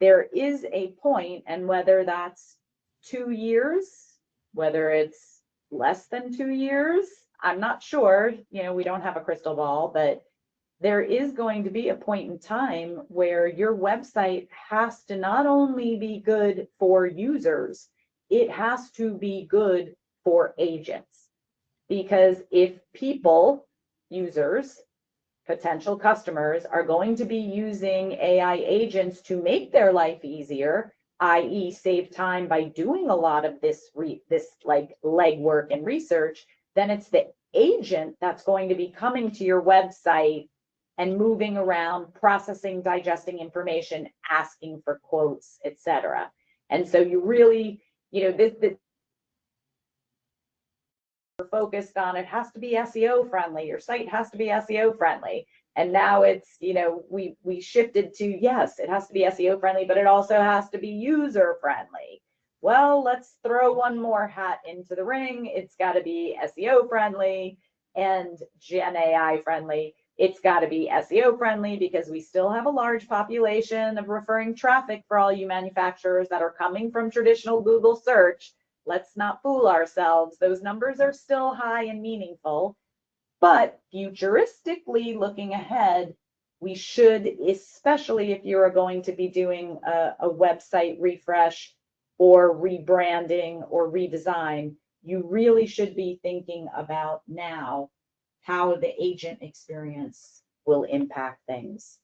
there is a point, and whether that's 2 years, whether it's less than 2 years, I'm not sure, you know, we don't have a crystal ball, but there is going to be a point in time where your website has to not only be good for users, it has to be good for agents. Because if people, users, potential customers are going to be using AI agents to make their life easier, i.e. save time by doing a lot of this like legwork and research, then it's the agent that's going to be coming to your website and moving around, processing, digesting information, asking for quotes, etc. And so you really, you know, this we're focused on, it has to be SEO friendly, your site has to be SEO friendly. And now it's, you know, we shifted to, yes, it has to be SEO friendly, but it also has to be user friendly. Well, let's throw one more hat into the ring. It's got to be SEO friendly and Gen AI friendly. It's got to be SEO friendly because we still have a large population of referring traffic for all you manufacturers that are coming from traditional Google search. Let's not fool ourselves. Those numbers are still high and meaningful, but futuristically looking ahead, we should, especially if you're going to be doing a website refresh or rebranding or redesign, you really should be thinking about now how the agent experience will impact things.